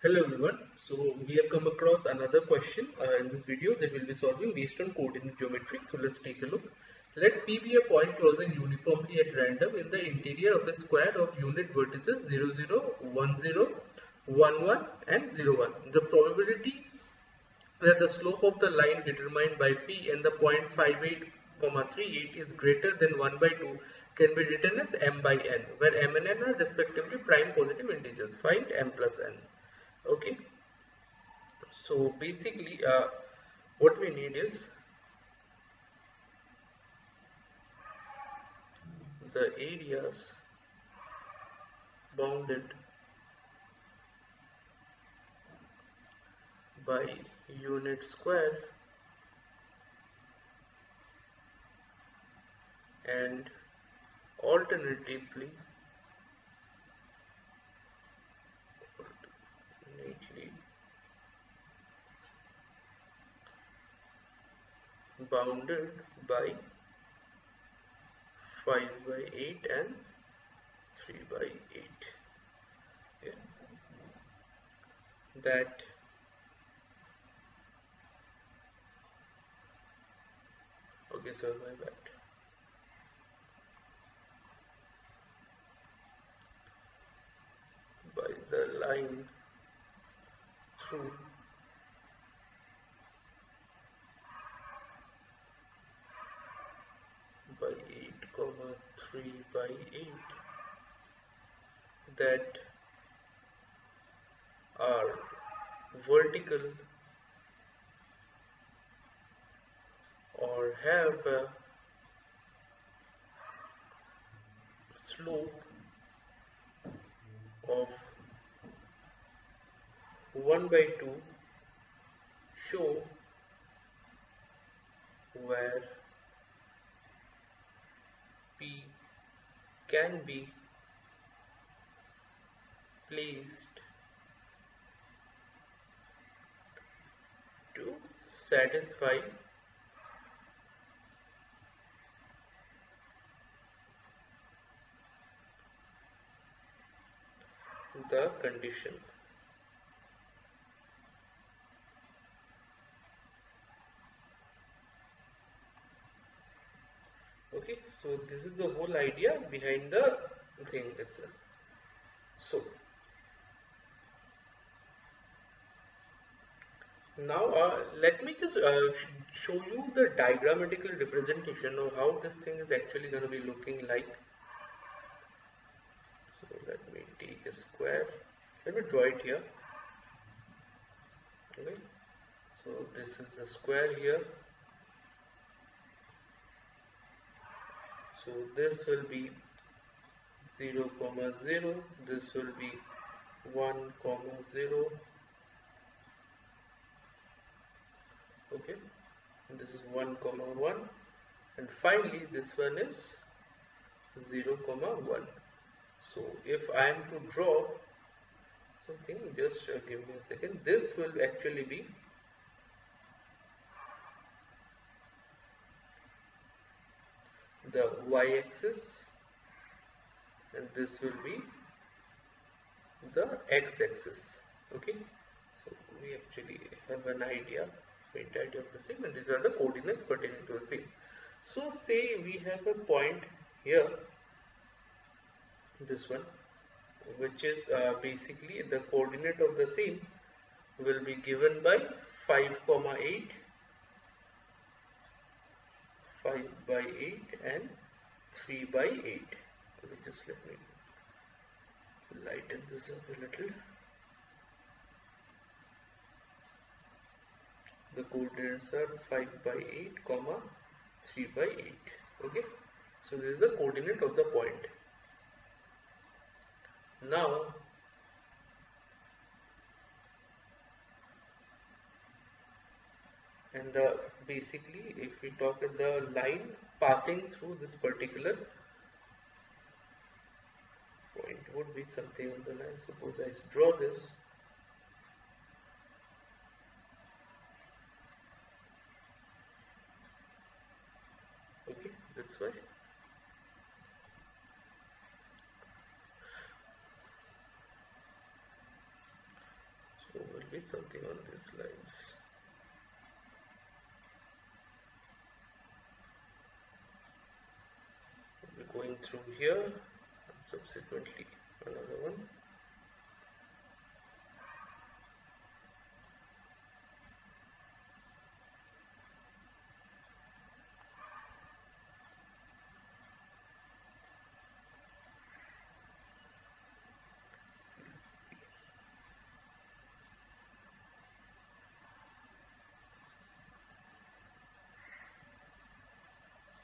Hello everyone. So we have come across another question in this video that we'll be solving based on coordinate geometry. So let's take a look. Let P be a point chosen uniformly at random in the interior of a square of unit vertices 0, 0, 1, 0, 1, 1 and 0, 1. The probability that the slope of the line determined by P and the point 58, 38 is greater than 1 by 2 can be written as m by n, where m and n are respectively prime positive integers. Find m plus n. Okay, so basically what we need is the areas bounded by unit square and alternatively bounded by 5 by 8 and 3 by 8. Yeah. That okay, so my bad. By the line through by 8 comma 3 by 8 that are vertical or have a slope of 1 by 2 show where P can be placed to satisfy the condition. Okay, so this is the whole idea behind the thing itself. So now let me just show you the diagrammatical representation of how this thing is actually going to be looking like. So let me take a square. Let me draw it here. Okay, so this is the square here. So this will be 0, 0, this will be 1, 0, okay, and this is 1, 1, and finally this one is 0, 1. So if I am to draw something, just give me a second. This will actually be the y-axis and this will be the x-axis. Okay, so we actually have an idea of the same, and these are the coordinates pertaining to the same. So say we have a point here, this one, which is basically the coordinate of the same will be given by 5, 8, 5 by 8 and 3 by 8. Okay, just let me lighten this up a little. The coordinates are 5 by 8 comma 3 by 8. Okay, so this is the coordinate of the point. Now and basically if we talk at the line passing through this particular point would be something on the line. Suppose I draw this. Okay, this way. be something on these lines. We'll be going through here and subsequently another one.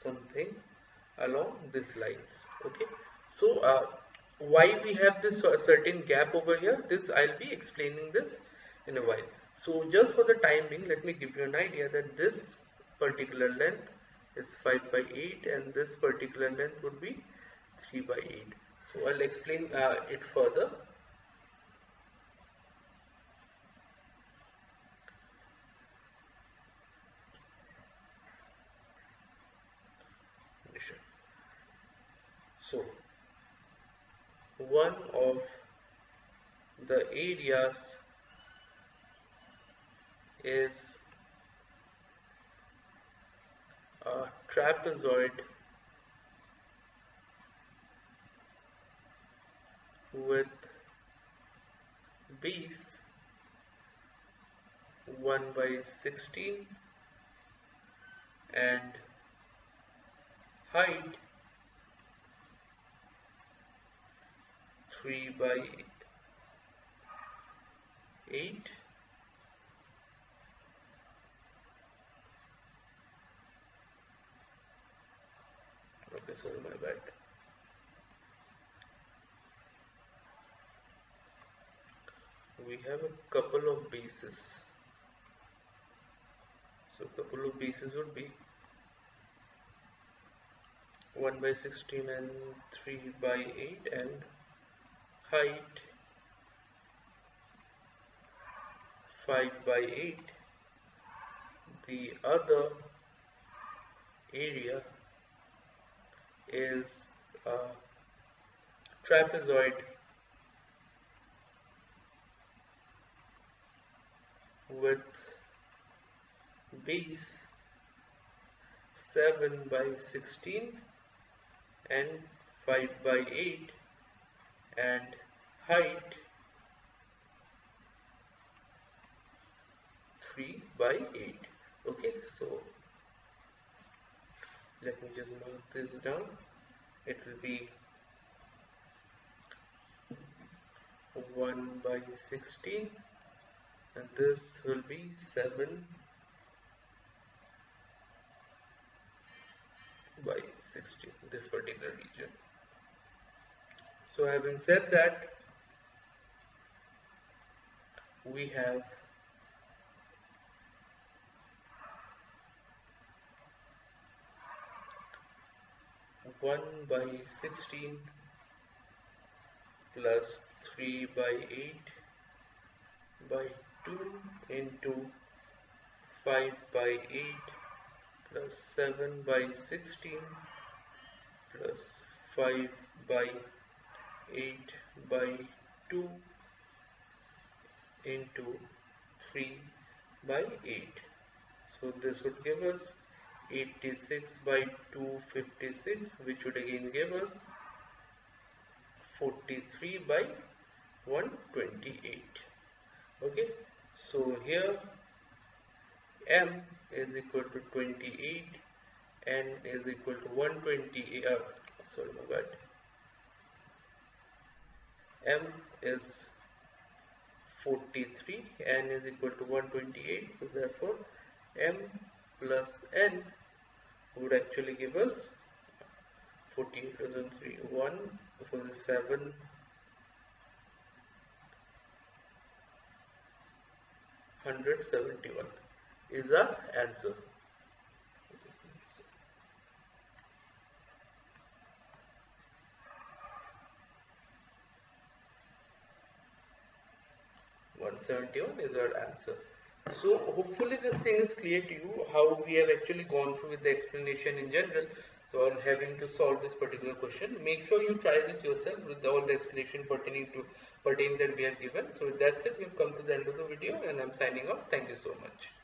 Something along these lines. Okay, so why we have this certain gap over here, this I'll be explaining this in a while. So just for the time being, let me give you an idea that this particular length is 5 by 8 and this particular length would be 3 by 8. So I'll explain it further. So one of the areas is a trapezoid with base 1 by 16 and height 3 by 8. Okay, sorry, my bad. We have a couple of bases. So couple of bases would be 1 by 16 and 3 by 8 and height 5 by 8. The other area is a trapezoid with base 7 by 16 and 5 by 8 and height 3 by 8. Okay, so let me just mark this down. It will be 1 by 16 and this will be 7 by 16, this particular region. So having said that, we have one by 16 plus 3 by 8 by 2 into 5 by 8 plus 7 by 16 plus 5 by 8 by 2 into 3 by 8. So this would give us 86 by 256, which would again give us 43 by 128. Okay, so here m is equal to 28, n is equal to 128, sorry, my bad. M is 43, n is equal to 128, so therefore m plus n would actually give us 48 plus 3, 1 for the 7, 171 is our answer. 171 is our answer. So hopefully this thing is clear to you, how we have actually gone through with the explanation in general. So on having to solve this particular question, make sure you try this yourself with all the explanation pertaining to pertaining that we have given. So that's it. We've come to the end of the video and I'm signing off. Thank you so much.